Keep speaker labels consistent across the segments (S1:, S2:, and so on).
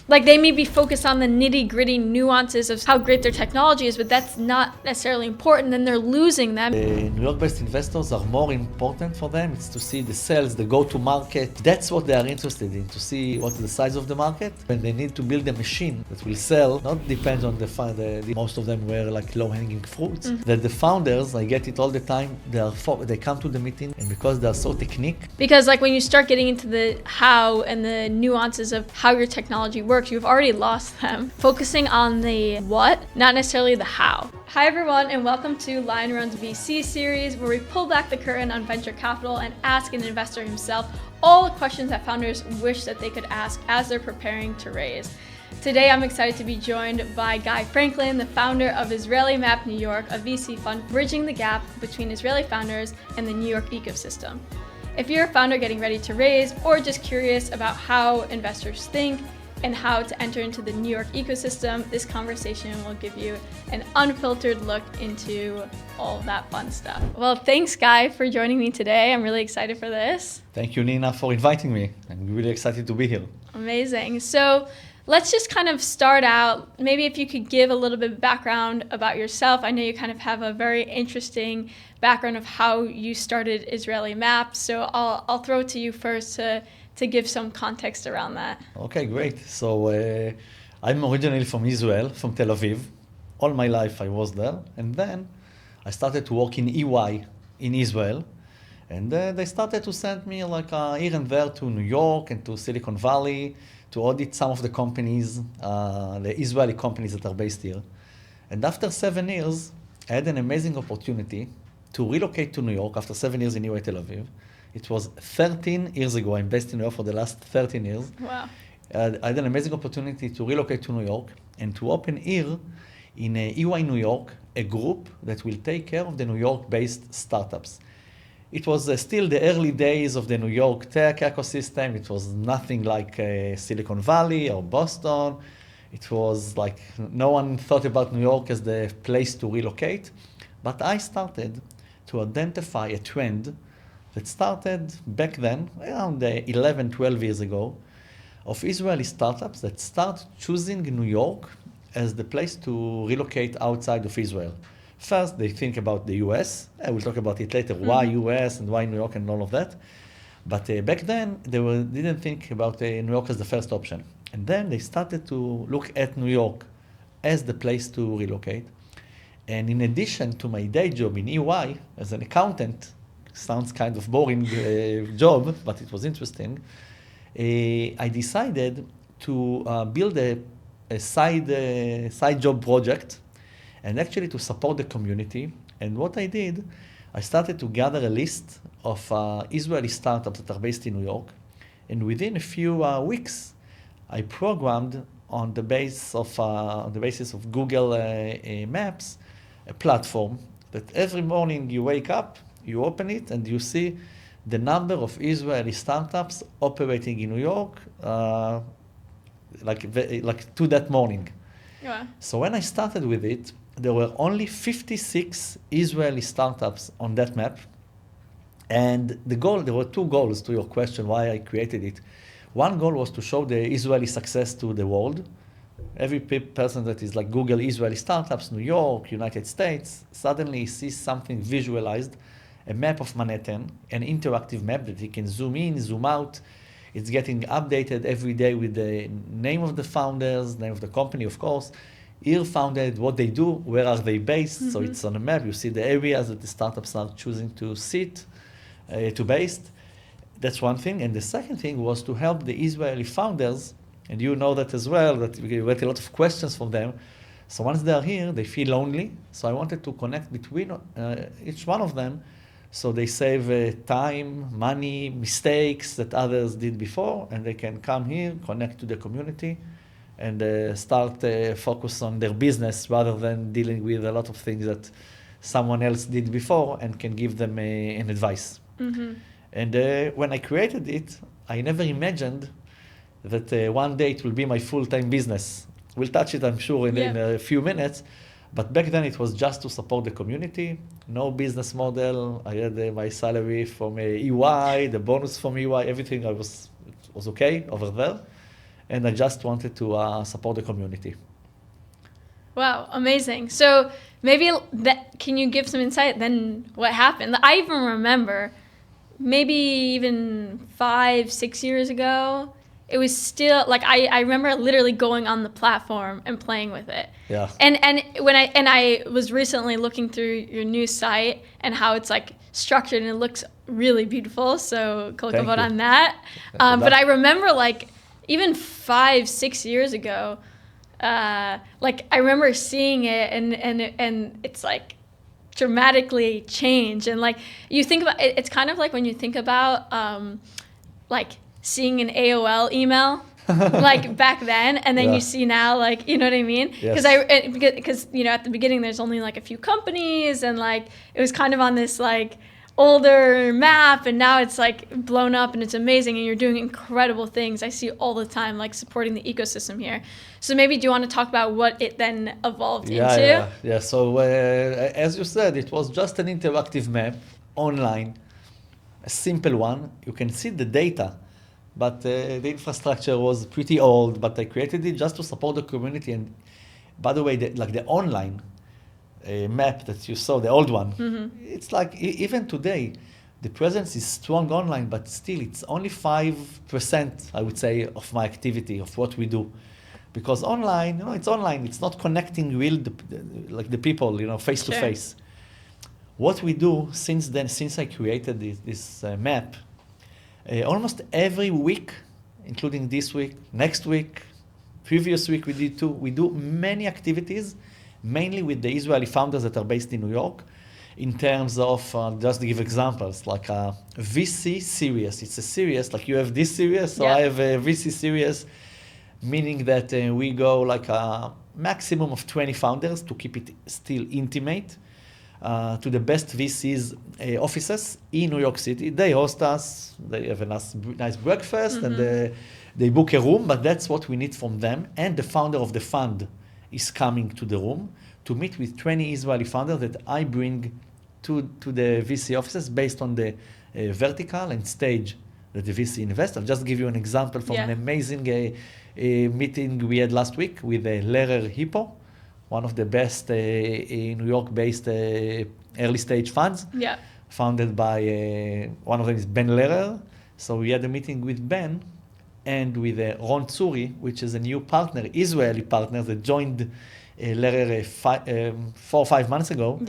S1: Like they may be focused on the nitty-gritty nuances of how great their technology is, but that's not necessarily important, then they're losing them.
S2: New York-based investors are more important for them. It's to see the sales, the go-to-market. That's what they are interested in, to see what is the size of the market. And they need to build a machine that will sell, not depend on most of them were like low-hanging fruits. That the founders, I get it all the time, they come to the meeting, and because they are so technique.
S1: Because like when you start getting into the how and the nuances of how your technology works, you've already lost them. Focusing on the what, not necessarily the how. Hi everyone, and welcome to LionRun's VC Series, where we pull back the curtain on venture capital and ask an investor himself all the questions that founders wish that they could ask as they're preparing to raise. Today I'm excited to be joined by Guy Franklin, the founder of Israeli Map New York, a VC fund bridging the gap between Israeli founders and the New York ecosystem. If you're a founder getting ready to raise, or just curious about how investors think and how to enter into the New York ecosystem, this conversation will give you an unfiltered look into all of that fun stuff. Well, thanks, Guy, for joining me today. I'm really excited for this.
S2: Thank you, Nina, for inviting me. I'm really excited to be here.
S1: Amazing. So let's just kind of start out. Maybe if you could give a little bit of background about yourself. I know you kind of have a very interesting background of how you started Israeli Map. So I'll throw it to you first to give some context around that.
S2: Okay, great. So I'm originally from Israel, from Tel Aviv. All my life I was there. And then I started to work in EY in Israel. And they started to send me like here and there to New York and to Silicon Valley to audit some of the companies, the Israeli companies that are based here. And after 7 years, I had an amazing opportunity to relocate to New York after 7 years in EY Tel Aviv. It was 13 years ago. I'm based in New York for the last 13 years.
S1: Wow.
S2: I had an amazing opportunity to relocate to New York and to open here in EY New York a group that will take care of the New York-based startups. It was still the early days of the New York tech ecosystem. It was nothing like Silicon Valley or Boston. It was like no one thought about New York as the place to relocate. But I started to identify a trend that started back then, around 11, 12 years ago, of Israeli startups that start choosing New York as the place to relocate outside of Israel. First, they think about the US. I will talk about it later, why US and why New York and all of that. But back then, they didn't think about New York as the first option. And then they started to look at New York as the place to relocate. And in addition to my day job in EY as an accountant, sounds kind of boring job, but it was interesting. I decided to build a side job project and actually to support the community. And what I did, I started to gather a list of Israeli startups that are based in New York. And within a few weeks, I programmed on the basis of Google Maps, a platform that every morning you wake up, you open it, and you see the number of Israeli startups operating in New York, like to that morning.
S1: Yeah.
S2: So when I started with it, there were only 56 Israeli startups on that map. And there were two goals to your question, why I created it. One goal was to show the Israeli success to the world. Every person that is like Google Israeli startups, New York, United States, suddenly sees something visualized, a map of Manhattan, an interactive map that you can zoom in, zoom out. It's getting updated every day with the name of the founders, name of the company, of course. Here founded, what they do, where are they based. So it's on a map. You see the areas that the startups are choosing to based. That's one thing. And the second thing was to help the Israeli founders, and you know that as well, that we get a lot of questions from them. So once they are here, they feel lonely. So I wanted to connect between each one of them so they save time, money, mistakes that others did before, and they can come here, connect to the community, and start focus on their business rather than dealing with a lot of things that someone else did before and can give them an advice. And when I created it, I never imagined that one day it will be my full-time business. We'll touch it, I'm sure, in a few minutes. But back then it was just to support the community, no business model. I had my salary from EY, the bonus from EY, everything was okay over there. and I just wanted to support the community.
S1: Wow, amazing. So maybe can you give some insight then what happened? I even remember maybe even 5-6 years ago, it was still like I remember literally going on the platform and playing with it.
S2: Yeah.
S1: And when I was recently looking through your new site and how it's like structured and it looks really beautiful. So kolkavod on that. But I remember like even 5-6 years ago, like I remember seeing it and it's like dramatically changed. And like you think about it, it's kind of like when you think about like seeing an AOL email like back then, and then you see now, like, you know what I mean? Because you know, at the beginning there's only like a few companies, and like it was kind of on this like older map, and now it's like blown up and it's amazing, and you're doing incredible things. I see all the time, like supporting the ecosystem here. So maybe do you want to talk about what it then evolved into?
S2: Yeah. So as you said, it was just an interactive map online, a simple one. You can see the data, but the infrastructure was pretty old, but I created it just to support the community. And by the way, the online map that you saw, the old one, it's like even today, the presence is strong online, but still it's only 5%, I would say, of my activity, of what we do. Because online, it's online, it's not connecting real, like the people, face to face. What we do since then, since I created this map, almost every week, including this week, next week, previous week we did too, we do many activities, mainly with the Israeli founders that are based in New York, in terms of, just to give examples, like a VC series. It's a series, like you have this series, so I have a VC series, meaning that we go like a maximum of 20 founders to keep it still intimate, to the best VCs offices in New York City. They host us, they have a nice breakfast, and they book a room, but that's what we need from them. And the founder of the fund is coming to the room to meet with 20 Israeli founders that I bring to the VC offices based on the vertical and stage that the VC invests. I'll just give you an example from an amazing meeting we had last week with Lehrer Hippo, one of the best New York-based early stage funds, founded by one of them is Ben Lehrer. So we had a meeting with Ben and with Ron Tsuri, which is a new partner, Israeli partner that joined Lehrer 4 or 5 months ago.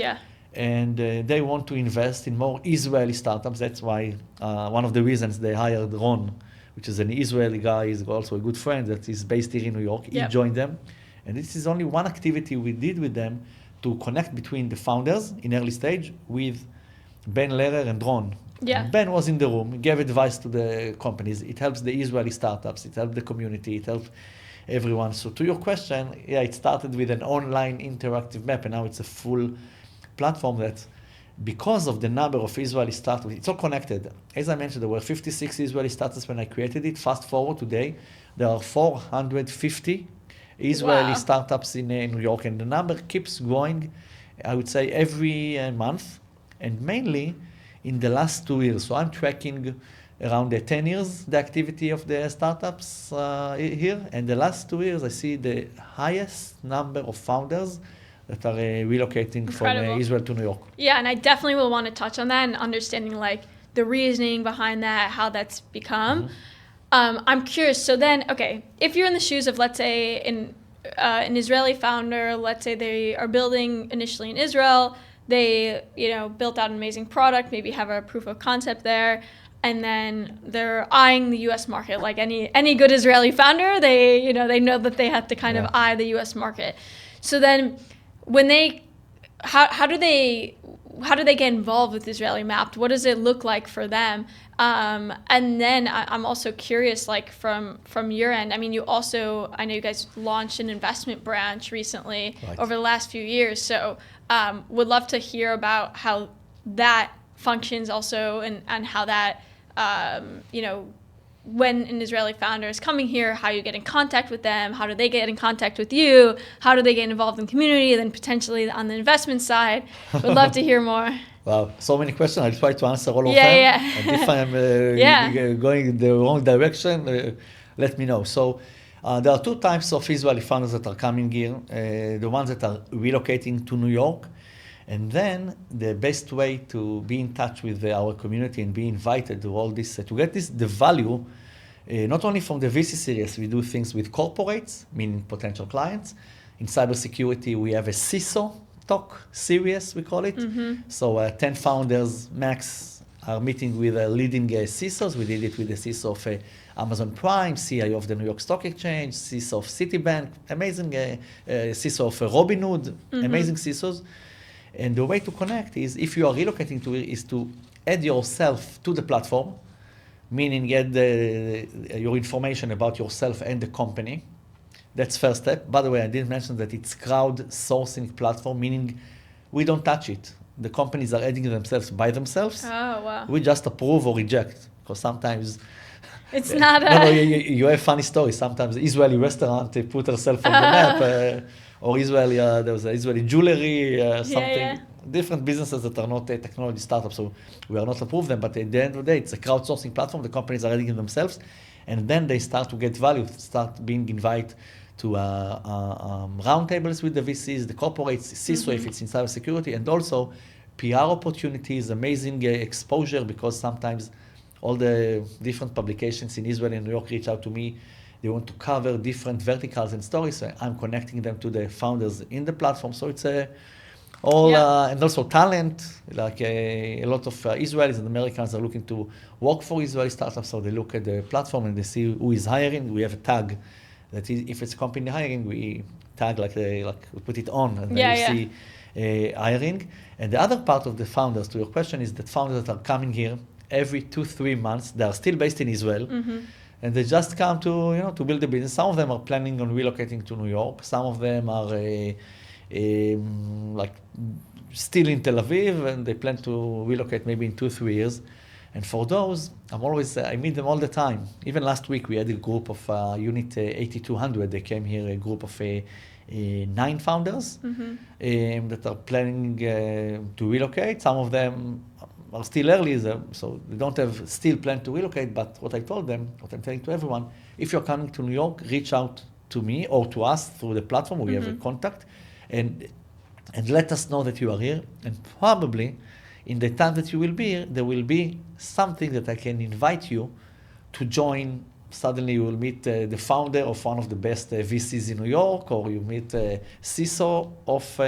S2: And they want to invest in more Israeli startups. That's why one of the reasons they hired Ron, which is an Israeli guy, is also a good friend that is based here in New York. He joined them. And this is only one activity we did with them to connect between the founders in early stage with Ben Lehrer and Ron. Ben was in the room, gave advice to the companies. It helps the Israeli startups, it helps the community, it helps everyone. So to your question, it started with an online interactive map, and now it's a full platform that, because of the number of Israeli startups, it's all connected. As I mentioned, there were 56 Israeli startups when I created it. Fast forward today, there are 450 Israeli startups in New York, and the number keeps growing, I would say, every month, and mainly in the last 2 years. So I'm tracking around 10 years the activity of the startups here, and the last 2 years I see the highest number of founders that are relocating from Israel to New York.
S1: Yeah, and I definitely will want to touch on that and understanding like the reasoning behind that, how that's become. I'm curious. So then, okay, if you're in the shoes of, let's say, an Israeli founder, let's say they are building initially in Israel, they built out an amazing product, maybe have a proof of concept there, and then they're eyeing the U.S. market. Like any good Israeli founder, they know that they have to kind of eye the U.S. market. So then, when how do they get involved with Israeli Mapped? What does it look like for them? And then I'm also curious, like from your end. I mean, I know you guys launched an investment branch recently over the last few years. So would love to hear about how that functions also, and how that when an Israeli founder is coming here, how you get in contact with them, how do they get in contact with you, how do they get involved in the community, then potentially on the investment side. Would love to hear more.
S2: Wow, so many questions. I'll try to answer all of them. And if I'm going in the wrong direction, let me know. So There are two types of Israeli founders that are coming here. The ones that are relocating to New York. And then the best way to be in touch with our community and be invited to all this, to get the value, not only from the VC series, we do things with corporates, meaning potential clients. In cybersecurity, we have a CISO talk series, we call it. So 10 founders max are meeting with leading CISOs. We did it with the CISO of Amazon Prime, CIO of the New York Stock Exchange, CISO of Citibank, amazing CISO of Robinhood, amazing CISOs. And the way to connect is, if you are relocating to it, is to add yourself to the platform, meaning add your information about yourself and the company. That's first step. By the way, I didn't mention that it's crowdsourcing platform, meaning we don't touch it. The companies are adding themselves by themselves.
S1: Oh, wow.
S2: We just approve or reject, because sometimes
S1: it's not a...
S2: No, you have funny stories. Sometimes Israeli restaurant, they put herself on the map, or Israeli, there was Israeli jewelry, something. Different businesses that are not technology startups, so we are not approve them, but at the end of the day, it's a crowdsourcing platform. The companies are adding themselves, and then they start to get value, start being invited to roundtables with the VCs, the corporates, CISO if it's in cybersecurity, and also PR opportunities, amazing exposure, because sometimes all the different publications in Israel and New York reach out to me. They want to cover different verticals and stories. So I'm connecting them to the founders in the platform. So it's and also talent, like a lot of Israelis and Americans are looking to work for Israeli startups. So they look at the platform and they see who is hiring. We have a tag that is, if it's company hiring, we tag like we put it on, and then you see hiring. And the other part of the founders, to your question, is that founders that are coming here every 2-3 months. They are still based in Israel, and they just come to to build a business. Some of them are planning on relocating to New York. Some of them are like still in Tel Aviv, and they plan to relocate maybe in 2-3 years. And for those, I meet them all the time. Even last week, we had a group of Unit 8200. They came here, a group of 9 founders that are planning to relocate. Some of them are still early, so they don't have still plan to relocate. But what I told them, what I'm telling to everyone, if you're coming to New York, reach out to me or to us through the platform. We have a contact, and let us know that you are here. And probably in the time that you will be here, there will be something that I can invite you to join. Suddenly you will meet the founder of one of the best VCs in New York, or you meet CISO of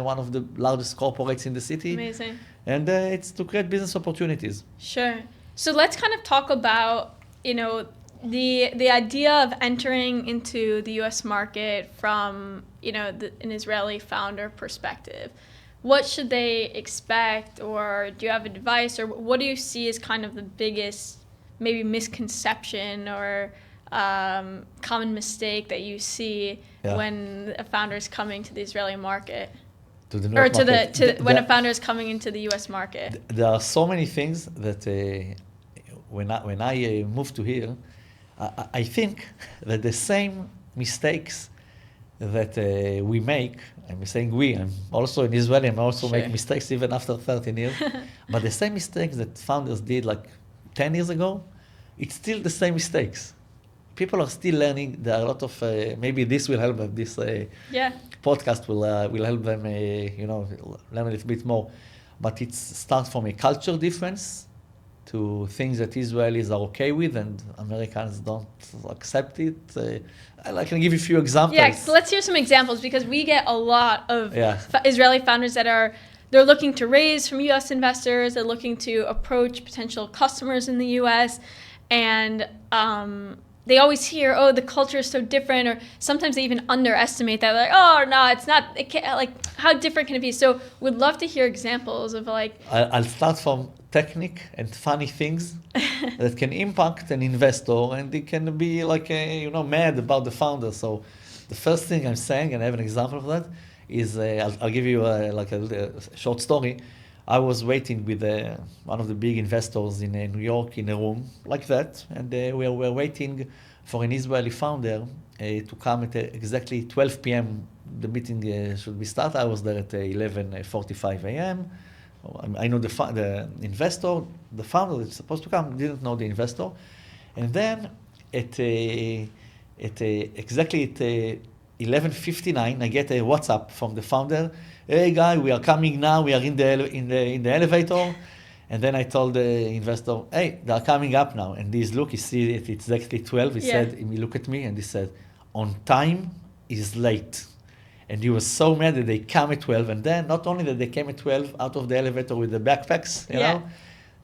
S2: one of the largest corporates in the city.
S1: Amazing.
S2: And it's to create business opportunities.
S1: Sure. So let's kind of talk about, the idea of entering into the U.S. market from, an Israeli founder perspective. What should they expect, or do you have advice, or what do you see as kind of the biggest maybe misconception or common mistake that you see when a founder is coming to the Israeli market?
S2: To the New York market.
S1: When a founder is coming into the U.S. market?
S2: There are so many things that when I moved to here, I think that the same mistakes that we make, I'm saying I'm also in Israel, and I also make mistakes even after 13 years, but the same mistakes that founders did like 10 years ago, it's still the same mistakes. People are still learning. There are a lot of, maybe this will help them, this podcast will help them, learn a little bit more. But it starts from a culture difference to things that Israelis are okay with and Americans don't accept it. I can give you a few examples.
S1: Yeah, so let's hear some examples, because we get a lot of Israeli founders that they're looking to raise from U.S. investors, they're looking to approach potential customers in the U.S., and they always hear, the culture is so different, or sometimes they even underestimate that. Like, it can't, how different can it be? So we'd love to hear examples of
S2: I'll start from technique and funny things that can impact an investor, and they can be mad about the founder. So the first thing I'm saying, and I have an example of that, is I'll give you a short story. I was waiting with one of the big investors in New York in a room like that, and we were waiting for an Israeli founder to come at exactly 12 p.m. The meeting should be started. I was there at 11:45 a.m. I know the investor, the founder that's supposed to come, didn't know the investor. And then at at exactly at 11:59, I get a WhatsApp from the founder. Hey guy, we are coming now. We are in the elevator. And then I told the investor, hey, they are coming up now. And he see it, it's exactly 12. He said, he looked at me and he said, on time is late. And he was so mad that they come at 12. And then not only that they came at 12 out of the elevator with the backpacks, you know,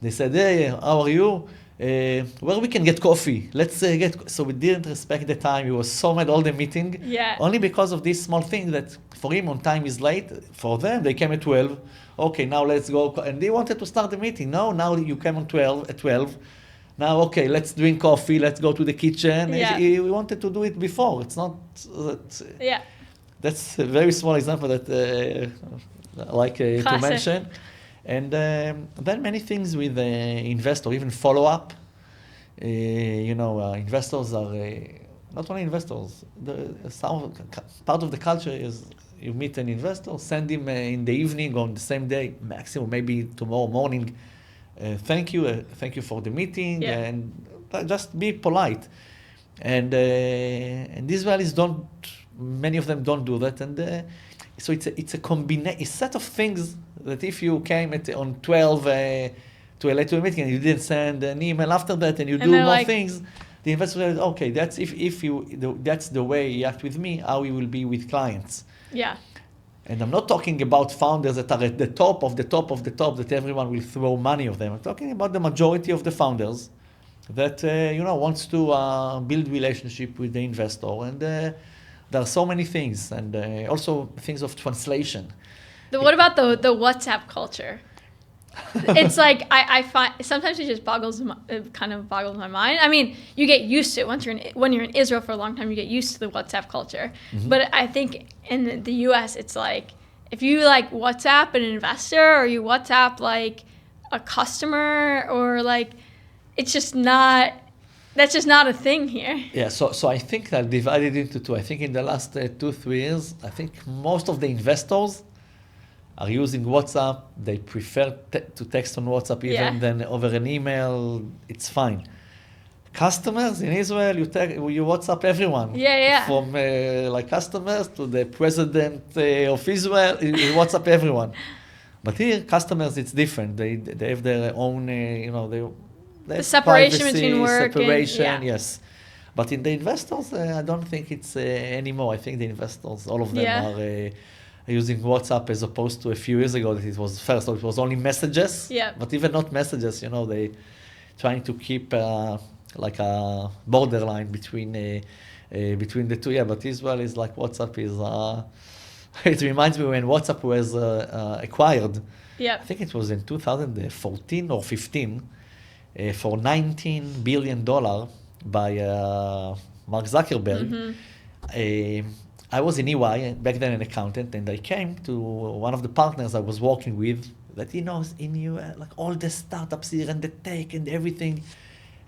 S2: they said, hey, how are you? Where we can get coffee? Let's get. So we didn't respect the time. He was so mad all the meeting. Only because of this small thing that for him on time is late. For them, they came at 12. Okay, now let's go. And they wanted to start the meeting. No, now you came at 12. Now, okay, let's drink coffee. Let's go to the kitchen. We wanted to do it before. It's not. That's a very small example that I like to mention. And then many things with investor, even follow-up. Investors are not only investors. Part of the culture is you meet an investor, send him in the evening on the same day, maximum maybe tomorrow morning. Thank you for the meeting, and just be polite. And Israelis don't. Many of them don't do that, and so it's a set of things that if you came on 12 to a meeting and you didn't send an email after that and you do more things, the investor says, okay, that's that's the way you act with me, how you will be with clients. And I'm not talking about founders that are at the top of the top of the top that everyone will throw money of them. I'm talking about the majority of the founders that wants to build relationship with the investor, and there are so many things, and also things of translation.
S1: What about the WhatsApp culture? It's like I find sometimes it just boggles my mind. I mean, you get used to it when you're in Israel for a long time. You get used to the WhatsApp culture. Mm-hmm. But I think in the U.S. it's like if you like WhatsApp an investor or you WhatsApp like a customer or like it's just not. That's just not a thing here.
S2: Yeah, so I think I'll divide it into two. I think in the last 2-3 years, I think most of the investors are using WhatsApp. They prefer to text on WhatsApp even than over an email. It's fine. Customers in Israel, you WhatsApp everyone. From like customers to the president of Israel, you WhatsApp everyone. But here, customers, it's different. They have their own, the
S1: separation
S2: privacy,
S1: between work and,
S2: yes. But in the investors, I don't think it's anymore. I think the investors, all of them are using WhatsApp as opposed to a few years ago that it was first, so it was only messages. But even not messages, they trying to keep like a borderline between the two. But Israel is like WhatsApp is. It reminds me when WhatsApp was acquired. I think it was in 2014 or 15. For $19 billion by Mark Zuckerberg. Mm-hmm. I was in EY, back then an accountant, and I came to one of the partners I was working with that he knows in US, like all the startups here and the tech and everything.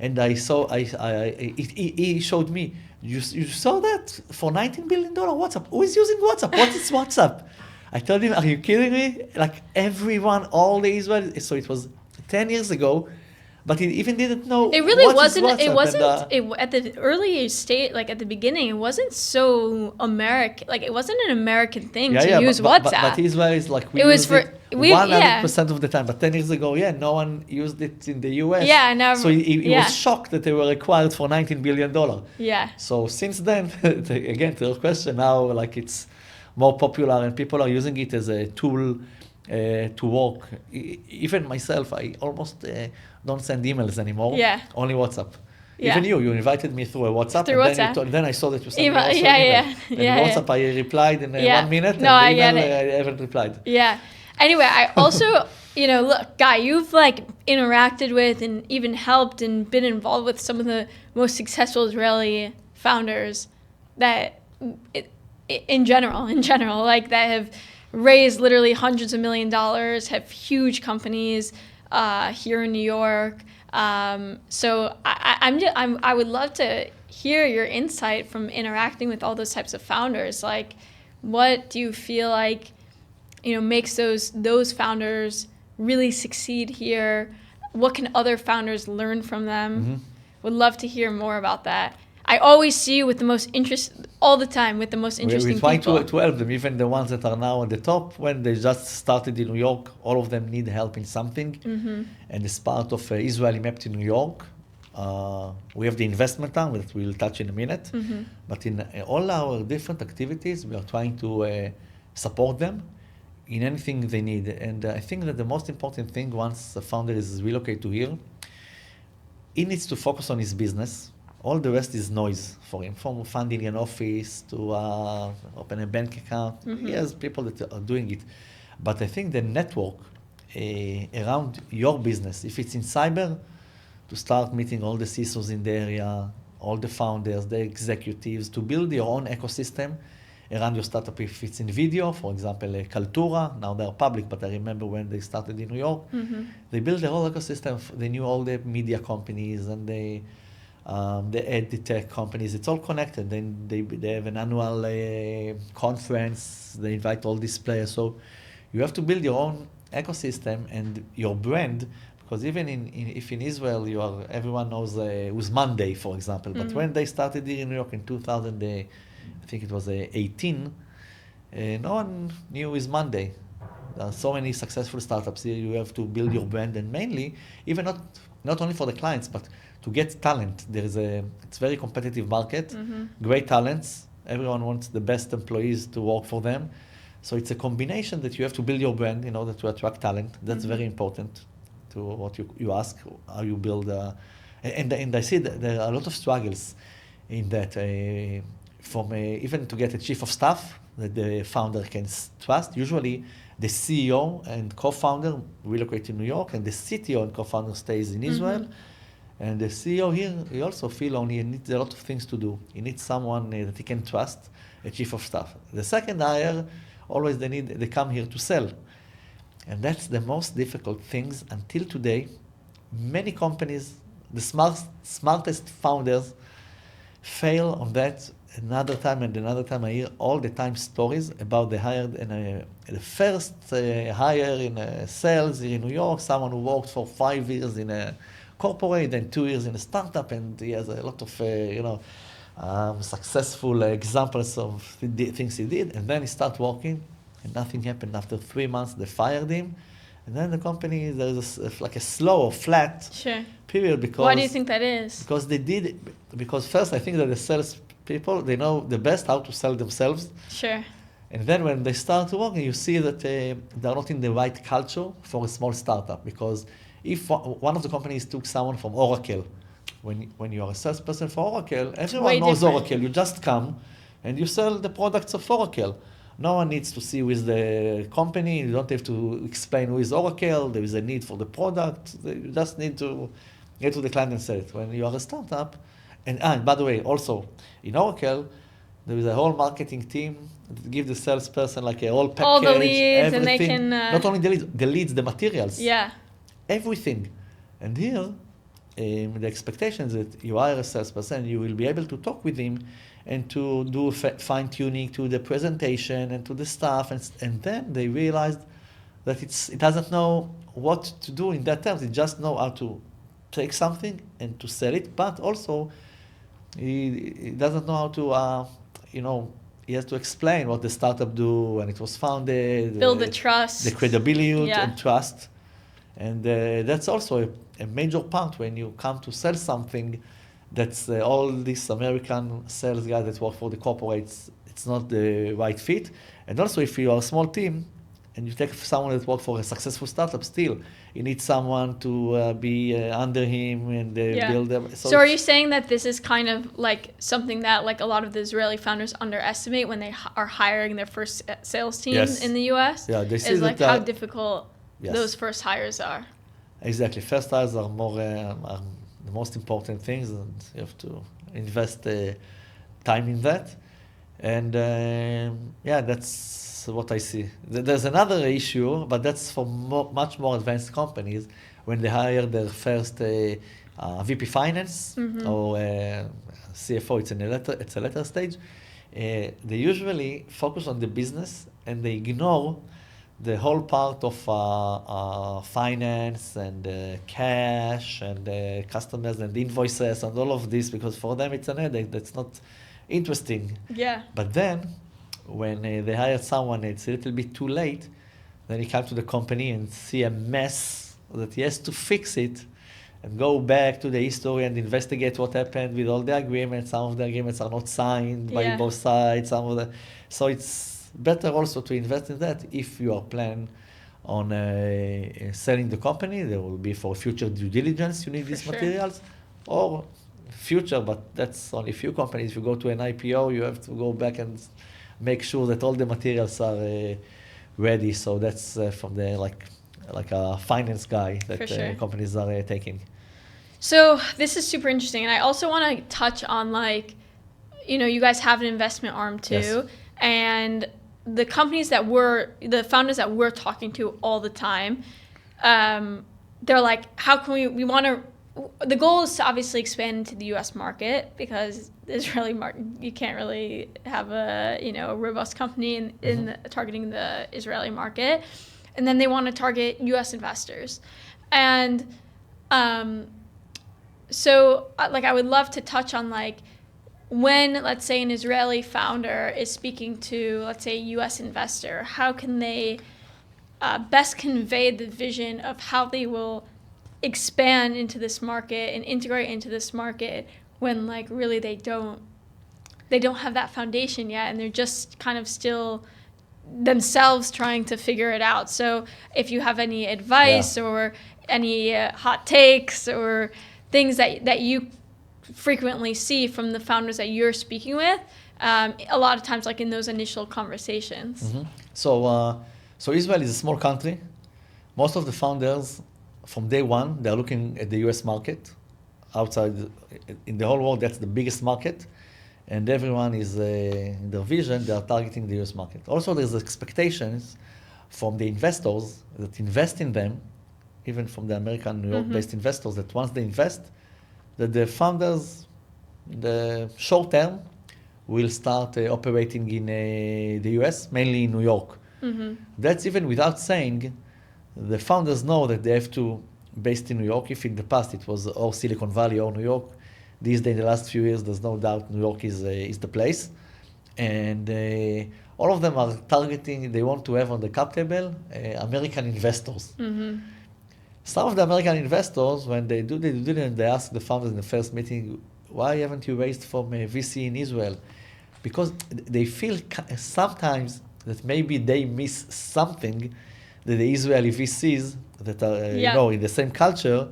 S2: And I saw, he showed me, you saw that for $19 billion WhatsApp? Who is using WhatsApp? What is WhatsApp? I told him, are you kidding me? Like everyone, all the Israelis, so it was 10 years ago. But he even didn't know.
S1: It really wasn't. It wasn't. At the early state, like at the beginning, it wasn't so American. Like it wasn't an American thing to use WhatsApp.
S2: But Israel is like we use it 100% of the time. But 10 years ago, no one used it in the US. So he was shocked that they were acquired for $19 billion. So since then, again to your question, now like it's more popular and people are using it as a tool to work. Even myself, I almost don't send emails anymore. Only WhatsApp. Even you invited me through a WhatsApp. Then I saw that you sent me also email. WhatsApp, I replied in 1 minute. No, I haven't replied.
S1: Anyway, I also, look, Guy, you've like interacted with and even helped and been involved with some of the most successful Israeli founders that, in general, like that have raised literally hundreds of $millions, have huge companies here in New York. So I would love to hear your insight from interacting with all those types of founders. Like, what do you feel like, makes those founders really succeed here? What can other founders learn from them? Mm-hmm. Would love to hear more about that. I always see you with the most interest, all the time with the most interesting
S2: we try
S1: people.
S2: to help them, even the ones that are now at the top. When they just started in New York, all of them need help in something.
S1: Mm-hmm.
S2: And as part of Israeli Map to New York, we have the investment arm that we'll touch in a minute.
S1: Mm-hmm.
S2: But in all our different activities, we are trying to support them in anything they need. And I think that the most important thing once a founder is relocate to here, he needs to focus on his business. All the rest is noise for him, from funding an office to open a bank account.
S1: Mm-hmm.
S2: He has people that are doing it. But I think the network around your business, if it's in cyber, to start meeting all the CISOs in the area, all the founders, the executives, to build your own ecosystem around your startup. If it's in video, for example, Kaltura, now they're public, but I remember when they started in New York,
S1: Mm-hmm.
S2: they built the whole ecosystem. They knew all the media companies and the ed tech companies. It's all connected. Then they have an annual conference. They invite all these players. So you have to build your own ecosystem and your brand, because even if in Israel everyone knows who's Monday, for example. But when they started here in New York in 2000, I think it was 18, no one knew who's Monday. There are so many successful startups here. You have to build your brand, and mainly, even not only for the clients, but to get talent. It's a very competitive market, great talents. Everyone wants the best employees to work for them. So it's a combination that you have to build your brand in order to attract talent. That's very important to what you ask, how you build. And I see that there are a lot of struggles in that, from even to get a chief of staff that the founder can trust. Usually the CEO and co-founder relocate to New York, and the CTO and co-founder stays in Israel. And the CEO here, he also feel only he needs a lot of things to do. He needs someone that he can trust, a chief of staff. The second hire, always they come here to sell. And that's the most difficult things until today. Many companies, the smartest founders fail on that. Another time I hear all the time stories about the first hire in sales here in New York, someone who worked for 5 years in a corporate and 2 years in a startup, and he has a lot of successful examples of the things he did, and then he started working, and nothing happened. After 3 months, they fired him, and then the company, there's like a slow or flat period. Because
S1: why do you think that is?
S2: Because first, I think that the sales people, they know the best how to sell themselves.
S1: Sure.
S2: And then when they start to work, you see that they're not in the right culture for a small startup. Because if one of the companies took someone from Oracle, when you are a salesperson for Oracle, everyone knows different. Oracle. You just come and you sell the products of Oracle. No one needs to see who is the company. You don't have to explain who is Oracle. There is a need for the product. You just need to get to the client and sell it. When you are a startup, and by the way, also in Oracle, there is a whole marketing team that give the salesperson like a whole package,
S1: all the leads,
S2: everything.
S1: And they can
S2: not only the leads, the materials.
S1: Yeah.
S2: Everything. And here, the expectation is that you hire a salesperson, you will be able to talk with him and to do fine-tuning to the presentation and to the stuff, and then they realized that it doesn't know what to do in that terms. It just know how to take something and to sell it, but also he doesn't know how to, he has to explain what the startup do, when it was founded.
S1: Build the trust.
S2: The credibility and trust. And that's also a major part when you come to sell something. That's all these American sales guys that work for the corporates, it's not the right fit. And also if you are a small team and you take someone that works for a successful startup, still you need someone to be under him and build them.
S1: So are you saying that this is kind of like something that like a lot of the Israeli founders underestimate when they are hiring their first sales teams in the US?
S2: Yeah, they see
S1: is like how difficult those first hires are.
S2: Exactly. First hires are more are the most important things, and you have to invest time in that. And that's what I see. There's another issue, but that's for much more advanced companies. When they hire their first VP finance or CFO, it's a later stage. They usually focus on the business and they ignore the whole part of finance and cash and customers and invoices and all of this, because for them it's an headache that's not interesting.
S1: Yeah.
S2: But then, when they hire someone, it's a little bit too late, then he comes to the company and see a mess that he has to fix it and go back to the history and investigate what happened with all the agreements. Some of the agreements are not signed by both sides. So it's better also to invest in that if you are planning on selling the company. There will be for future due diligence, you need these materials, or future, but that's only few companies. If you go to an IPO, you have to go back and make sure that all the materials are ready. So that's from the like a finance guy that companies are taking.
S1: So this is super interesting, and I also want to touch on you guys have an investment arm too, and the companies the founders that we're talking to all the time, they're like, how can we want to. The goal is to obviously expand into the U.S. market, because the Israeli market, you can't really have a robust company in targeting the Israeli market, and then they want to target U.S. investors, and so I would love to touch on when, let's say, an Israeli founder is speaking to, let's say, a U.S. investor, how can they best convey the vision of how they will expand into this market and integrate into this market when really they don't have that foundation yet, and they're just kind of still themselves trying to figure it out. So if you have any advice or any hot takes or things that you frequently see from the founders that you're speaking with, a lot of times in those initial conversations.
S2: Mm-hmm. So Israel is a small country. Most of the founders from day one, they're looking at the US market. Outside, in the whole world, that's the biggest market. And everyone is, in their vision, they are targeting the US market. Also, there's expectations from the investors that invest in them, even from the American, New York-based investors, that once they invest, that the founders, in the short term, will start operating in the US, mainly in New York. Mm-hmm. That's even without saying the founders know that they have to, based in New York, if in the past it was or Silicon Valley or New York, these days, in the last few years, there's no doubt New York is the place. And all of them are targeting, they want to have on the cap table American investors. Mm-hmm. Some of the American investors, when they do the due diligence, they ask the founders in the first meeting, why haven't you raised from a VC in Israel? Because they feel sometimes that maybe they miss something that the Israeli VCs that are in the same culture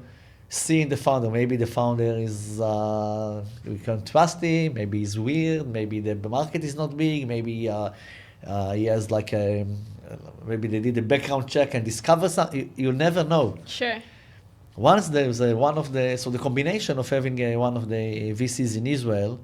S2: see in the founder. Maybe the founder is, we can't trust him, maybe he's weird, maybe the market is not big, maybe he has maybe they did a background check and discover something. You'll never know.
S1: Sure.
S2: Once there's so the combination of having one of the VCs in Israel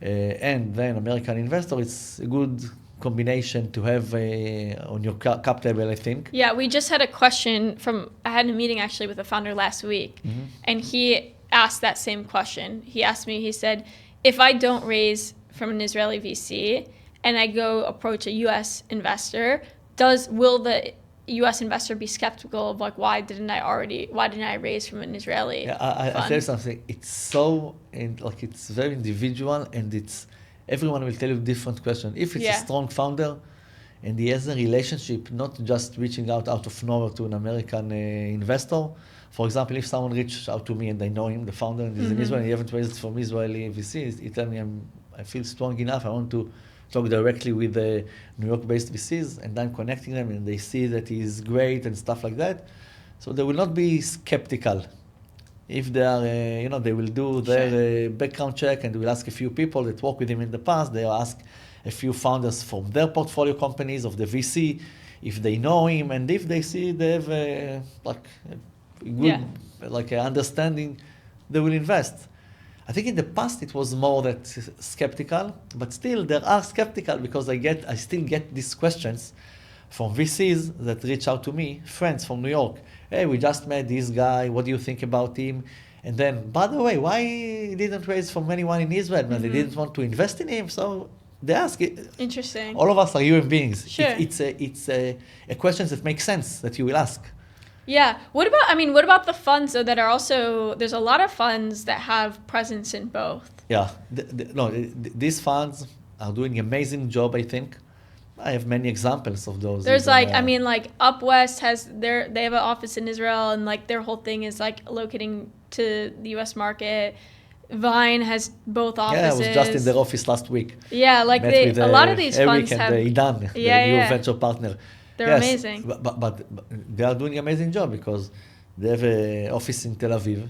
S2: and then American investor, it's a good combination to have on your cap table, I think.
S1: Yeah, we just had a question I had a meeting actually with a founder last week, and he asked that same question. He asked me, he said, if I don't raise from an Israeli VC and I go approach a US investor, will the US investor be skeptical of why didn't I raise from an Israeli fund?
S2: I'll tell you something. It's so, it's very individual, and everyone will tell you different question. If it's a strong founder and he has a relationship, not just reaching out of nowhere to an American investor. For example, if someone reaches out to me and I know him, the founder, and he's in Israel, and he haven't raised from Israeli VCs, he tell me I feel strong enough, I want to talk directly with the New York-based VCs, and I'm connecting them, and they see that he's great and stuff like that. So they will not be skeptical. If they are, they will do their background check, and will ask a few people that worked with him in the past. They will ask a few founders from their portfolio companies of the VC, if they know him, and if they see they have a good understanding, they will invest. I think in the past it was more that skeptical, but still there are skeptical because I still get these questions from VCs that reach out to me, friends from New York. Hey, we just met this guy. What do you think about him? And then, by the way, why he didn't raise from anyone in Israel? They didn't want to invest in him. So they ask it.
S1: Interesting.
S2: All of us are human beings.
S1: Sure.
S2: It's a question that makes sense that you will ask.
S1: Yeah. What about the funds though that are also, there's a lot of funds that have presence in both.
S2: Yeah, these funds are doing an amazing job, I think. I have many examples of those.
S1: There's like UpWest they have an office in Israel, and like their whole thing is like locating to the US market. Vine has both offices.
S2: Yeah, I was just in their office last week.
S1: Yeah, like a lot of these funds have.
S2: Idan, the new venture partner.
S1: They're amazing.
S2: But they are doing an amazing job because they have an office in Tel Aviv,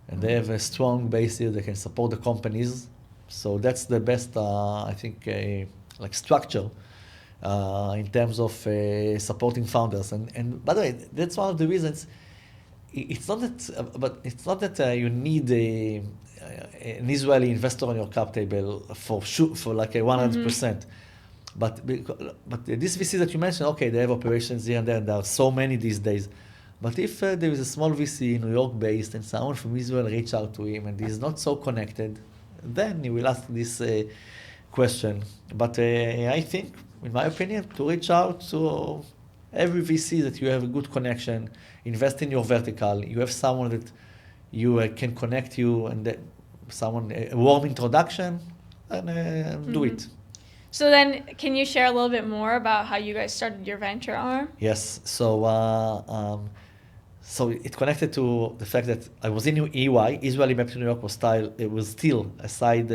S2: and they have a strong base here that can support the companies. So that's the best, I think, like structure in terms of supporting founders. And by the way, that's one of the reasons. It's not that you need an Israeli investor on your cap table for like a 100%. But this VC that you mentioned, okay, they have operations here and there, and there are so many these days. But if there is a small VC New York based and someone from Israel reach out to him and he's not so connected, then you will ask this question. But I think, in my opinion, to reach out to every VC that you have a good connection, invest in your vertical, you have someone that you can connect you, and a warm introduction, and do it.
S1: So then, can you share a little bit more about how you guys started your venture arm?
S2: Yes. So it connected to the fact that I was in EY. Israeli Map to New York was still a side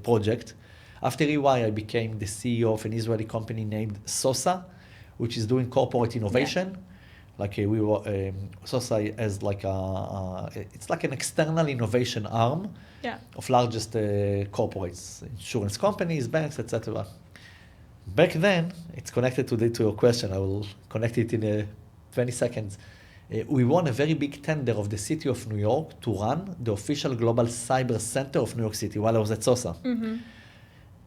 S2: project. After EY, I became the CEO of an Israeli company named Sosa, which is doing corporate innovation. Yeah. Like we were, Sosa as like it's like an external innovation arm of largest corporates, insurance companies, banks, etc. Back then, it's connected to your question. I will connect it in 20 seconds. We won a very big tender of the city of New York to run the official global cyber center of New York City while I was at Sosa. Mm-hmm.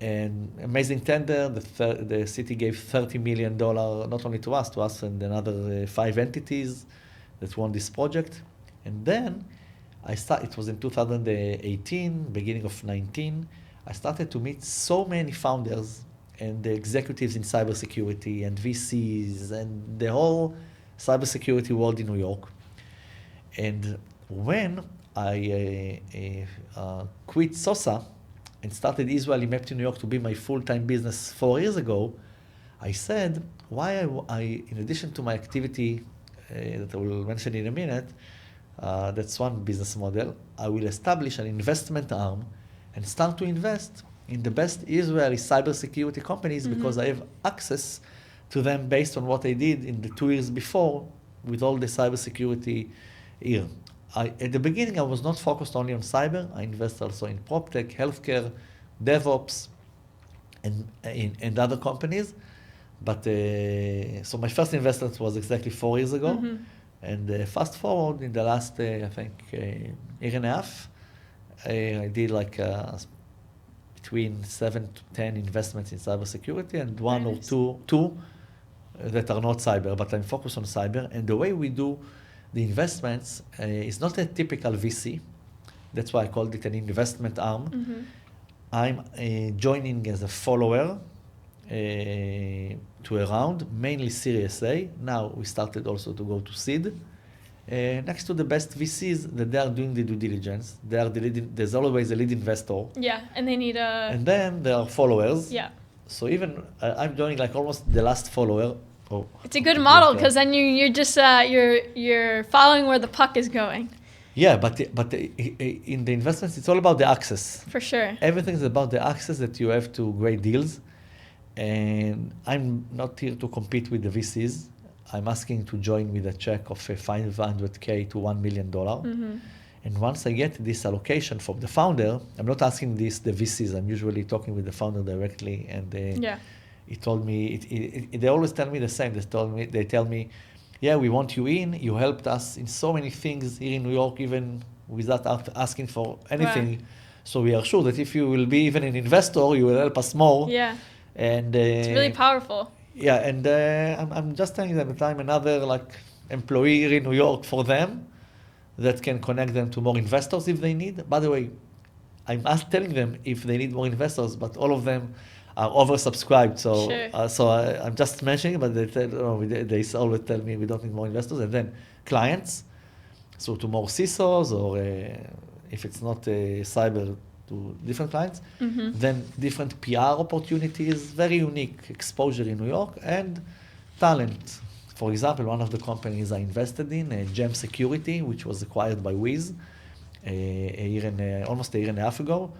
S2: And amazing tender, the city gave $30 million, not only to us and another 5 entities that won this project. And then it was in 2018, beginning of 19, I started to meet so many founders and the executives in cybersecurity and VCs and the whole cybersecurity world in New York. And when I quit Sosa, and started Israeli Map to New York to be my full-time business 4 years ago, I said, why I in addition to my activity that I will mention in a minute, that's one business model, I will establish an investment arm and start to invest in the best Israeli cybersecurity companies because I have access to them based on what I did in the 2 years before with all the cybersecurity here. At the beginning, I was not focused only on cyber. I invested also in PropTech, healthcare, DevOps, and other companies. But so my first investment was exactly 4 years ago. Mm-hmm. And fast forward, in the last, I think, year and a half, I did like between 7 to 10 investments in cybersecurity and one or two that are not cyber, but I'm focused on cyber. And the way we do the investments is not a typical VC. That's why I called it an investment arm. Mm-hmm. I'm joining as a follower to a round, mainly Series A. Now we started also to go to seed. Next to the best VCs that they are doing the due diligence. They are there's always a lead investor.
S1: Yeah, and they need a...
S2: And then there are followers.
S1: Yeah.
S2: So even I'm joining like almost the last follower. Oh,
S1: it's a good model because then you're just you're following where the puck is going.
S2: Yeah, but in the investments, it's all about the access.
S1: For sure.
S2: Everything is about the access that you have to great deals. And I'm not here to compete with the VCs. I'm asking to join with a check of $500K to $1 million. Mm-hmm. And once I get this allocation from the founder, I'm not asking the VCs. I'm usually talking with the founder directly. And he told me, they always tell me the same. They tell me, yeah, we want you in. You helped us in so many things here in New York, even without asking for anything. Wow. So we are sure that if you will be even an investor, you will help us more.
S1: Yeah.
S2: And
S1: it's really powerful.
S2: Yeah, and I'm just telling them that I'm another like employee here in New York for them that can connect them to more investors if they need. By the way, I'm telling them if they need more investors, but all of them are oversubscribed. So
S1: Sure.
S2: I'm just mentioning, but they always tell me we don't need more investors. And then clients, so to more CISOs or if it's not cyber, to different clients.
S1: Mm-hmm.
S2: Then different PR opportunities, very unique exposure in New York, and talent. For example, one of the companies I invested in, Gem Security, which was acquired by Wiz almost a year and a half ago.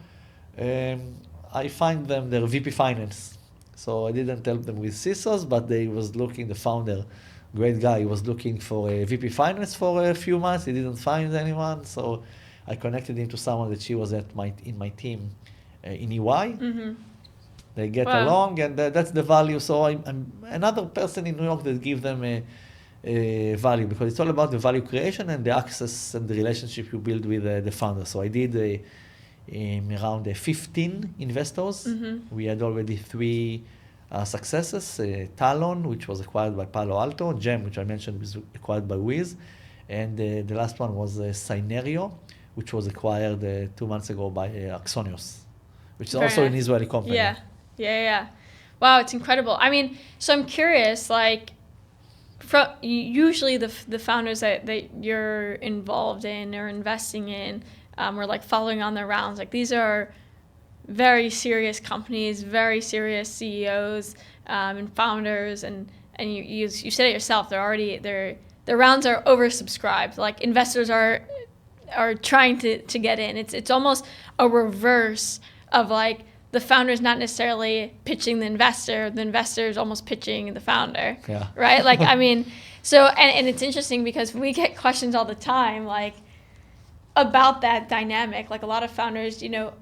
S2: I find them their VP Finance. So I didn't help them with CISOs, but they was looking, the founder, great guy, he was looking for a VP Finance for a few months. He didn't find anyone, so I connected him to someone that she was in my team in EY.
S1: Mm-hmm.
S2: They get
S1: Wow.
S2: along, and that's the value. So I'm another person in New York that give them a value, because it's all about the value creation and the access and the relationship you build with the founder. So I did around 15 investors.
S1: Mm-hmm.
S2: We had already 3 successes. Talon, which was acquired by Palo Alto. Gem, which I mentioned, was acquired by Wiz. And the last one was Synerio, which was acquired 2 months ago by Axonius, which is
S1: Very
S2: also an
S1: nice.
S2: Israeli company.
S1: Yeah. Wow, it's incredible. I mean, so I'm curious, like, usually the founders that you're involved in or investing in, or like following on their rounds, like these are very serious companies, very serious CEOs and founders, and you said it yourself. Their rounds are oversubscribed. Like investors are trying to get in. It's almost a reverse of like the founder's not necessarily pitching the investor is almost pitching the founder.
S2: Yeah.
S1: Right? Like, I mean, so, and it's interesting because we get questions all the time, like, about that dynamic. Like, a lot of founders, the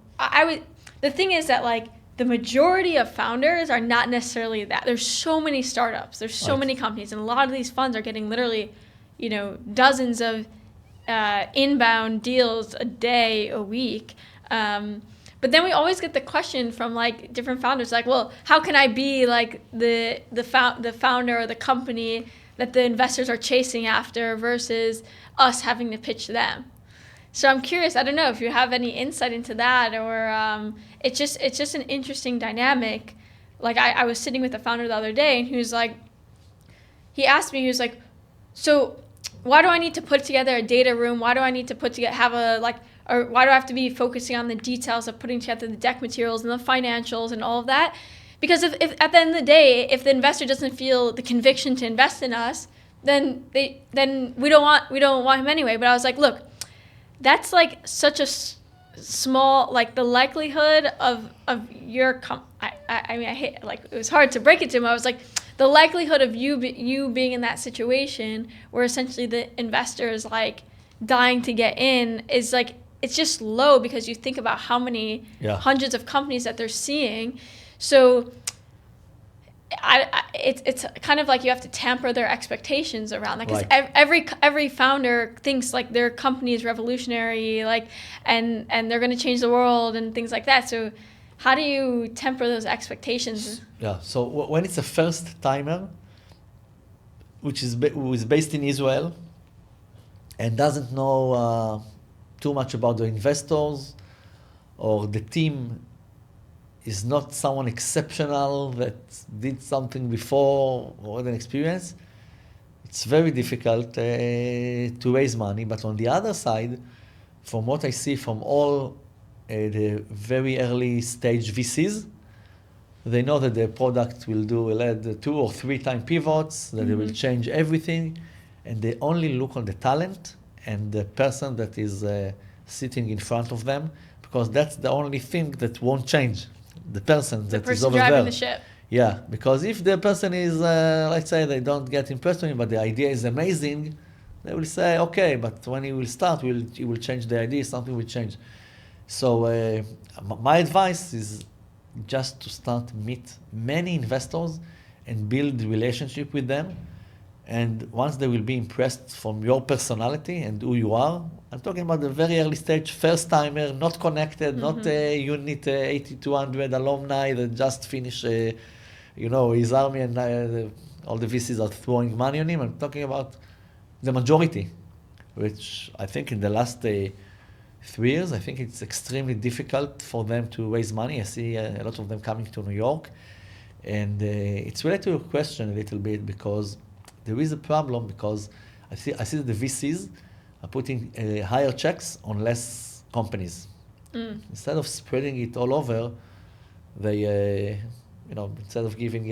S1: thing is that, like, the majority of founders are not necessarily that. There's so many startups. There's so many companies. And a lot of these funds are getting literally, dozens of inbound deals a day, a week. But then we always get the question from like different founders, like, well, how can I be like the founder or the company that the investors are chasing after versus us having to pitch them? So I'm curious. I don't know if you have any insight into that, or it's just an interesting dynamic. Like I was sitting with a founder the other day, and he was like, so why do I need to put together a data room? Why do I need to or why do I have to be focusing on the details of putting together the deck materials and the financials and all of that? Because if at the end of the day, if the investor doesn't feel the conviction to invest in us, then we don't want him anyway. But I was like, look, that's like such a small, like the likelihood of your I mean, I hate, like, it was hard to break it to him. I was like, the likelihood of you being in that situation where essentially the investor is like dying to get in is like, it's just low because you think about how many hundreds of companies that they're seeing. So it's kind of like you have to temper their expectations around that, because every founder thinks like their company is revolutionary, like and they're going to change the world and things like that. So how do you temper those expectations?
S2: Yeah. So when it's a first timer, who is based in Israel and doesn't know too much about the investors, or the team is not someone exceptional that did something before or had an experience, it's very difficult to raise money. But on the other side, from what I see from all the very early stage VCs, they know that the product will add 2 or 3 time pivots, that they will change everything, and they only look on the talent and the person that is sitting in front of them, because that's the only thing that won't change. The person that is over there.
S1: The person driving the ship.
S2: Yeah, because if the person is, let's say they don't get impressed with him, but the idea is amazing, they will say, okay, but when he will start, he will change the idea, something will change. So my advice is just to start meet many investors and build relationship with them. And once they will be impressed from your personality and who you are, I'm talking about the very early stage, first timer, not connected, not unit 8200 alumni that just finish, his army, and all the VCs are throwing money on him. I'm talking about the majority, which I think in the last 3 years. I think it's extremely difficult for them to raise money. I see a lot of them coming to New York. And it's related to your question a little bit because there is a problem because I see that the VCs are putting higher checks on less companies. Instead of spreading it all over, they, instead of giving,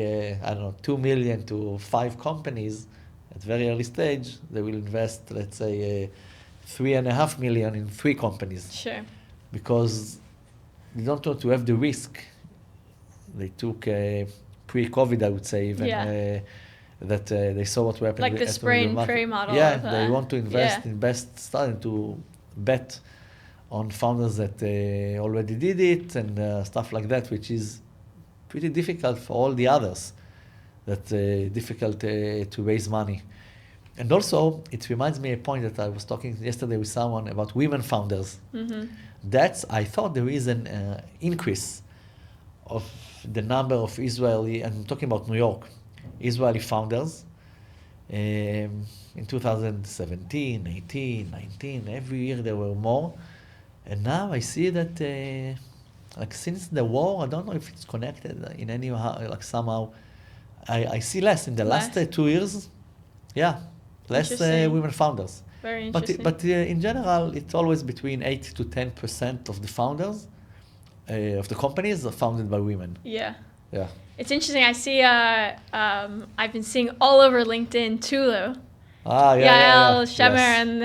S2: 2 million to 5 companies at very early stage, they will invest, let's say, 3.5 million in 3 companies.
S1: Sure.
S2: Because they don't want to have the risk. They took pre-COVID, I would say, even that they saw what happened.
S1: Like the spray and pray model.
S2: Yeah, they want to invest in best starting to bet on founders that already did it and stuff like that, which is pretty difficult for all the others. That's difficult to raise money. And also, it reminds me a point that I was talking yesterday with someone about women founders. I thought there is an increase of the number of Israeli, and I'm talking about New York, Israeli founders. In 2017, 18, 19, every year there were more. And now I see that, since the war, I don't know if it's connected in any somehow, I see less in the last 2 years. Yeah, less women founders.
S1: Very interesting.
S2: But in general, it's always between 8 to 10% of the founders of the companies are founded by women.
S1: Yeah.
S2: Yeah.
S1: It's interesting. I see. I've been seeing all over LinkedIn Tulu. Yael Shemer and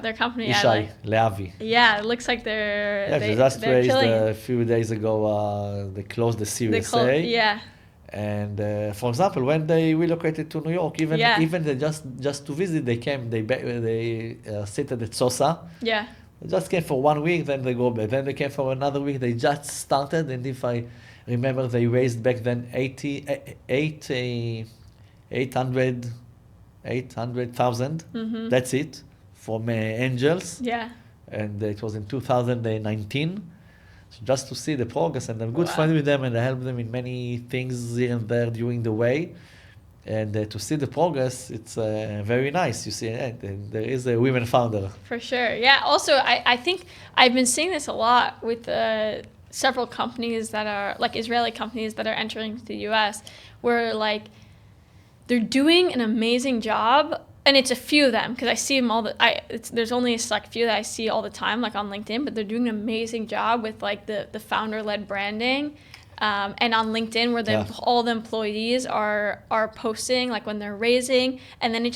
S1: their company.
S2: Ishai, Leavi.
S1: Yeah, it looks like they
S2: just raised
S1: killing
S2: a few days ago. They closed the Series A.
S1: Yeah.
S2: And for example, when they relocated to New York, even they just to visit, they came. They seated at Sosa.
S1: Yeah.
S2: They just came for 1 week, then they go back. Then they came for another week. They just started, and if I remember, they raised back then 800,000. That's it from angels.
S1: Yeah.
S2: And it was in 2019. So just to see the progress, and I'm good friends with them, and I help them in many things here and there during the way. And to see the progress, it's very nice. You see, there is a women founder.
S1: For sure. Yeah. Also, I think I've been seeing this a lot with several companies that are like Israeli companies that are entering the US, where like they're doing an amazing job. And it's a few of them because I see them there's only a select few that I see all the time, like on LinkedIn, but they're doing an amazing job with like the founder-led branding. And on LinkedIn where all the employees are posting like when they're raising, and then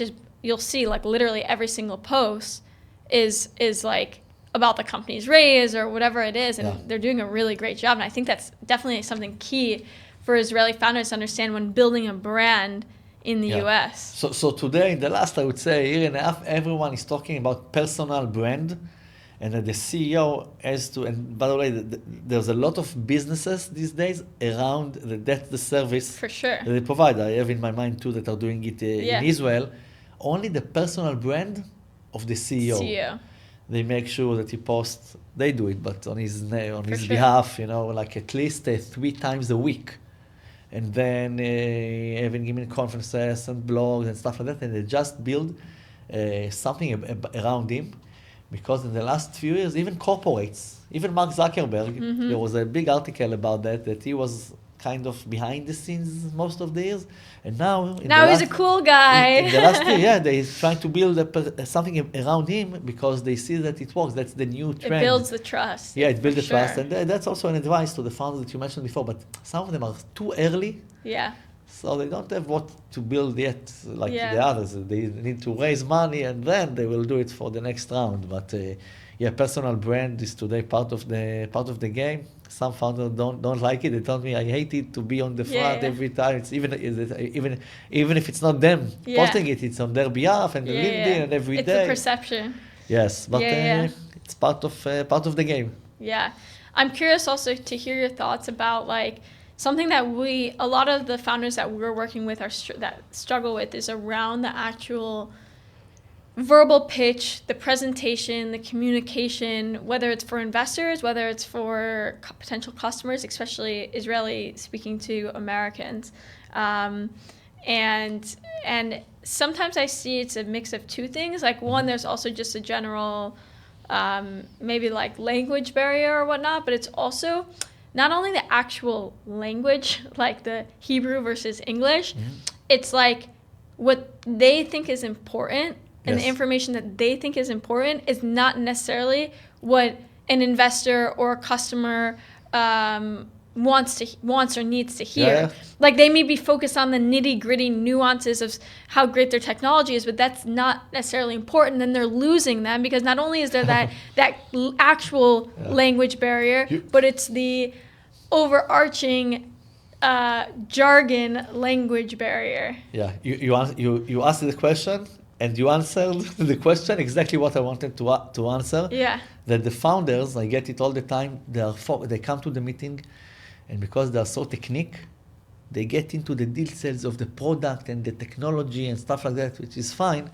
S1: you'll see like literally every single post is like about the company's raise or whatever it is, and they're doing a really great job. And I think that's definitely something key for Israeli founders to understand when building a brand in the US.
S2: So today, in the last, I would say, year and a half, everyone is talking about personal brand, and that the CEO has to, and by the way, there's a lot of businesses these days around that's the service
S1: for sure
S2: that they provide. I have in my mind two that are doing it in Israel. Only the personal brand of the CEO. They make sure that he posts, they do it, but on his behalf, like at least 3 times a week. And then having him in conferences and blogs and stuff like that, and they just build something around him. Because in the last few years, even corporates, even Mark Zuckerberg, there was a big article about that he was kind of behind the scenes most of the years. And now
S1: he's a cool guy.
S2: In the last year, they're trying to build something around him because they see that it works. That's the new trend.
S1: It builds the trust.
S2: Yeah, it builds the trust. And that's also an advice to the founders that you mentioned before. But some of them are too early.
S1: Yeah.
S2: So they don't have what to build yet, like the others. They need to raise money, and then they will do it for the next round. But personal brand is today part of the game. Some founders don't like it. They told me, I hate it to be on the front every time. It's even if it's not them posting it, it's on their behalf and LinkedIn and every day.
S1: It's a perception.
S2: Yes, but it's part of the game.
S1: Yeah, I'm curious also to hear your thoughts about like something that a lot of the founders that we're working with that struggle with is around the actual verbal pitch, the presentation, the communication, whether it's for investors, whether it's for potential customers, especially Israeli speaking to Americans. And sometimes I see it's a mix of two things. Like one, there's also just a general maybe like language barrier or whatnot, but it's also not only the actual language, like the Hebrew versus English, it's like what they think is important and the information that they think is important is not necessarily what an investor or a customer wants or needs to hear.
S2: Yeah.
S1: Like they may be focused on the nitty gritty nuances of how great their technology is, but that's not necessarily important. Then they're losing them because not only is there that actual language barrier, but it's the overarching jargon language barrier.
S2: Yeah, you asked the question and you answered the question exactly what I wanted to answer.
S1: Yeah.
S2: That the founders, I get it all the time, they come to the meeting and because they are so technique, they get into the details of the product and the technology and stuff like that, which is fine.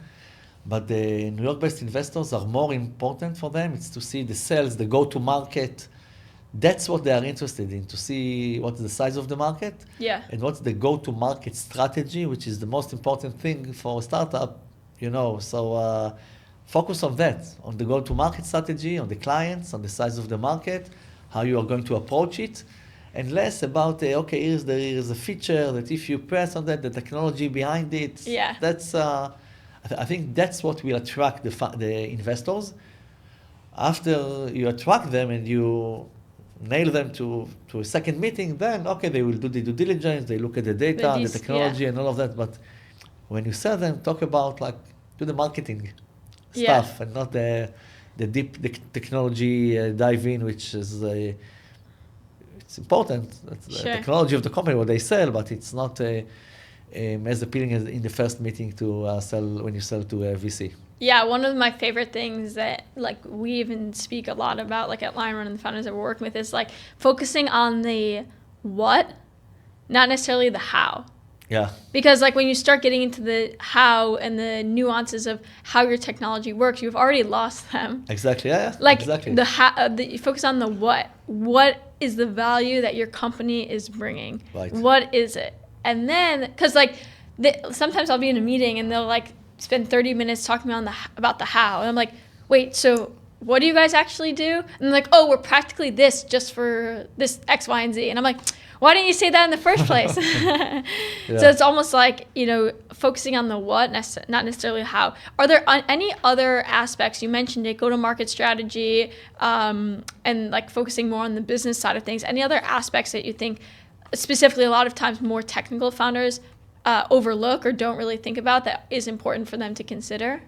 S2: But the New York-based investors are more important for them. It's to see the sales, the go-to-market. That's what they are interested in, to see what's the size of the market and what's the go-to-market strategy, which is the most important thing for a startup, So focus on that, on the go-to-market strategy, on the clients, on the size of the market, how you are going to approach it, and less about, there is a feature that if you press on that, the technology behind it.
S1: Yeah.
S2: That's, I think that's what will attract the investors. After you attract them and you nail them to a second meeting, then, they will do the due diligence, they look at the data, the technology and all of that. But when you sell them, talk about do the marketing stuff and not the deep technology dive in, which is it's important. It's the technology of the company, what they sell, but it's not as appealing as in the first meeting to sell when you sell to a VC.
S1: Yeah, one of my favorite things that we even speak a lot about at LionRun and the founders that we're working with is focusing on the what, not necessarily the how.
S2: Yeah. Because
S1: when you start getting into the how and the nuances of how your technology works, you've already lost them.
S2: Exactly. Yeah. Exactly.
S1: The how, you focus on the what. What is the value that your company is bringing?
S2: Right.
S1: What is it? And then, because sometimes I'll be in a meeting and they'll spend 30 minutes talking about the how, and I'm like, wait, so what do you guys actually do? And they're like, we're practically this just for this X, Y, and Z. And I'm like, why didn't you say that in the first place? So it's almost focusing on the what, not necessarily how. Are there any other aspects? You mentioned it, go-to-market strategy, and focusing more on the business side of things. Any other aspects that you think, specifically a lot of times more technical founders overlook or don't really think about that is important for them to consider?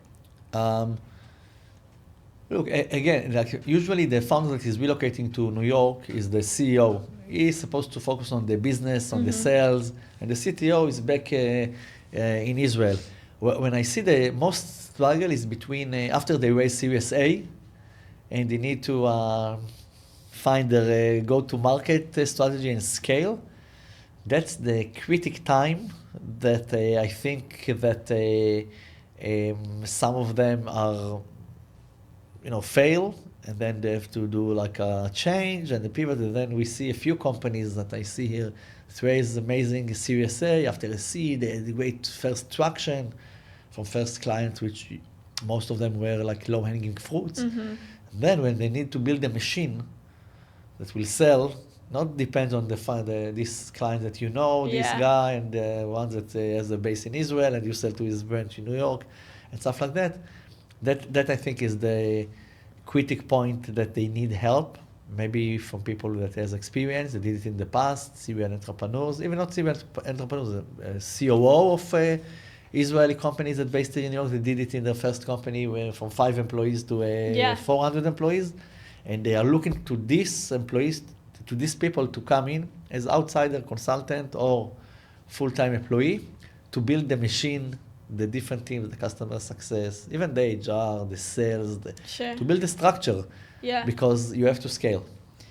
S2: Look, again, usually the founder that is relocating to New York is the CEO. He is supposed to focus on the business, on the sales, and the CTO is back in Israel. When I see the most struggle is between after they raise Series A, and they need to find their go-to-market strategy and scale. That's the critical time that I think that some of them are, fail, and then they have to do a change and the pivot. And then we see a few companies that I see here that raise amazing Series A after a C. They had great first traction from first clients, which most of them were low-hanging fruits. Then when they need to build a machine that will sell, not depends on this client that this guy, and the one that has a base in Israel, and you sell to his branch in New York, and stuff like that. That I think is the critical point that they need help, maybe from people that has experience, that did it in the past, serial entrepreneurs, even not serial entrepreneurs, COO of Israeli companies that based in New York, they did it in their first company from 5 employees to 400 employees, and they are looking to these employees, to these people to come in as outsider consultant or full-time employee to build the machine, the different teams, the customer success, even the HR, the sales, to build the structure, because you have to scale.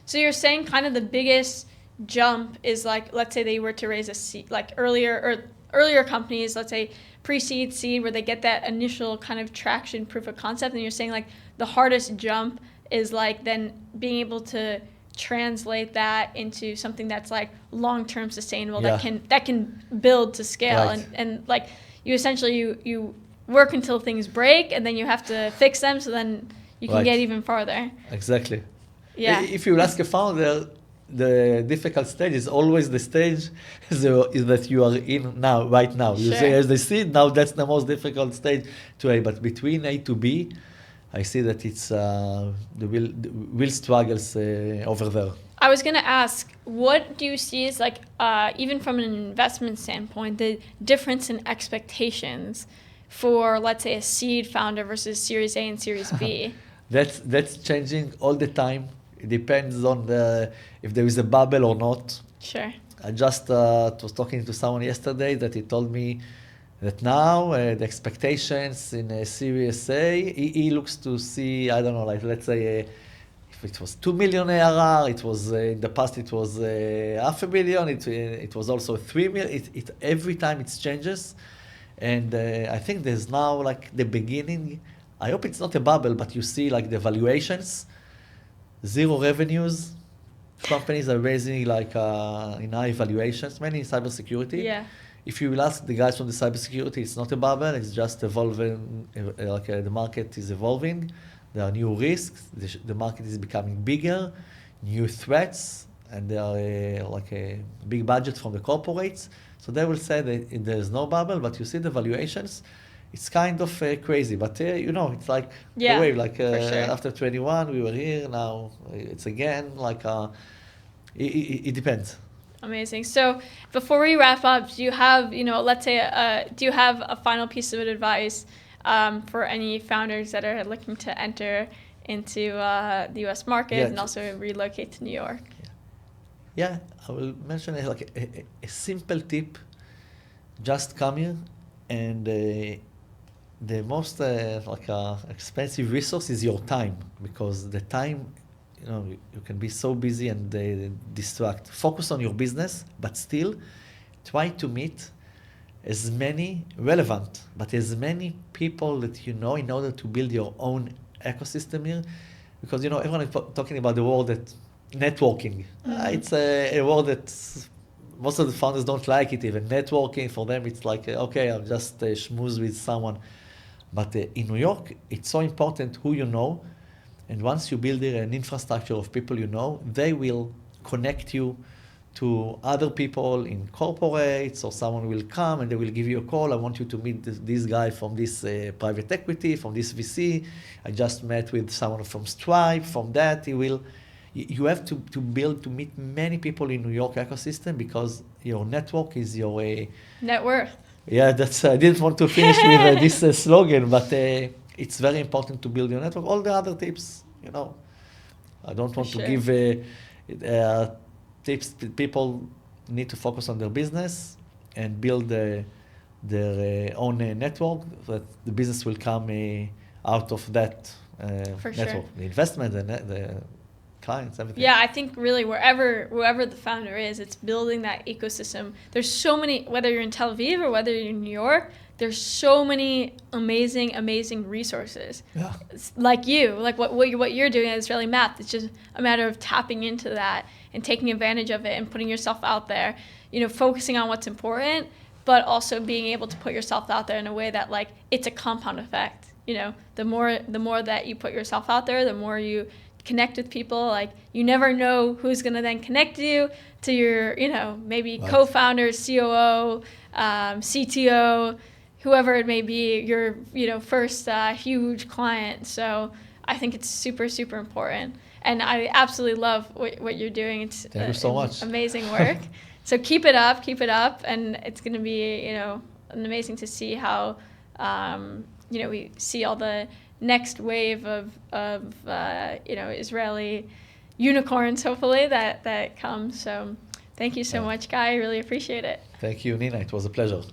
S1: So you're saying kind of the biggest jump is let's say they were to raise a seed, earlier companies, let's say pre-seed, seed, where they get that initial kind of traction, proof of concept, and you're saying the hardest jump is then being able to translate that into something that's long-term sustainable, that can build to scale,
S2: right.
S1: and you essentially you work until things break, and then you have to fix them, so then you can get even farther.
S2: Exactly.
S1: Yeah.
S2: If you ask a founder, the difficult stage is always the stage that you are in now, right now. You say as they see it, now that's the most difficult stage to A, but between A to B, I see that it's the real struggles over there.
S1: I was going to ask, what do you see as like, even from an investment standpoint, the difference in expectations for, let's say, a seed founder versus Series A and Series B?
S2: That's changing all the time. It depends on if there is a bubble or not.
S1: Sure.
S2: I just was talking to someone yesterday that he told me that now the expectations in a Series A, he looks to see, I don't know, like let's say if it was 2 million ARR, it was in the past it was $500,000, it was also 3 million. Every time it changes, and I think there's now like the beginning. I hope it's not a bubble, but you see like the valuations, zero revenues. Companies are raising like in high valuations, mainly in cybersecurity.
S1: Yeah.
S2: If you will ask the guys from the cybersecurity, it's not a bubble. It's just evolving. The market is evolving. There are new risks. The market is becoming bigger, new threats, and there are like a big budget from the corporates. So they will say that there's no bubble, but you see the valuations. It's kind of crazy, but it's like a wave. Like
S1: sure.
S2: After 21, we were here. Now it's again like it depends.
S1: Amazing. So before we wrap up, do you have, let's say, do you have a final piece of advice for any founders that are looking to enter into the U.S. market and also relocate to New York?
S2: Yeah, I will mention like a simple tip. Just come here, and the most expensive resource is your time, because the time, you can be so busy and distract. Focus on your business, but still try to meet as many relevant, but as many people that you know in order to build your own ecosystem here. Because, everyone is talking about the word that networking. It's a word that most of the founders don't like it even. Networking, for them, it's like, okay, I'll just schmooze with someone. But in New York, it's so important who you know. And once you build an infrastructure of people you know, they will connect you to other people in corporates, or someone will come and they will give you a call. I want you to meet this guy from this private equity, from this VC. I just met with someone from Stripe, from that. You have to meet many people in New York ecosystem, because your network is your...
S1: net worth.
S2: Yeah, I didn't want to finish with this slogan, but it's very important to build your network. All the other tips, I don't want to give tips. People need to focus on their business and build their own network, that the business will come out of that network. The investment, the clients, everything.
S1: Yeah, I think really wherever the founder is, it's building that ecosystem. There's so many, whether you're in Tel Aviv or whether you're in New York, there's so many amazing resources.
S2: Yeah.
S1: Like what you're doing at Israeli Math. It's just a matter of tapping into that and taking advantage of it and putting yourself out there, focusing on what's important, but also being able to put yourself out there in a way that like it's a compound effect. The more that you put yourself out there, the more you connect with people. Like, you never know who's going to then connect you to your, maybe co-founder, COO, CTO, whoever it may be, your, first huge client. So I think it's super, super important. And I absolutely love what you're doing. It's
S2: Thank you so much.
S1: Amazing work. So keep it up. And it's going to be, amazing to see how, we see all the next wave of Israeli unicorns, hopefully, that comes. So thank you so much, Guy. I really appreciate it.
S2: Thank you, Nina. It was a pleasure.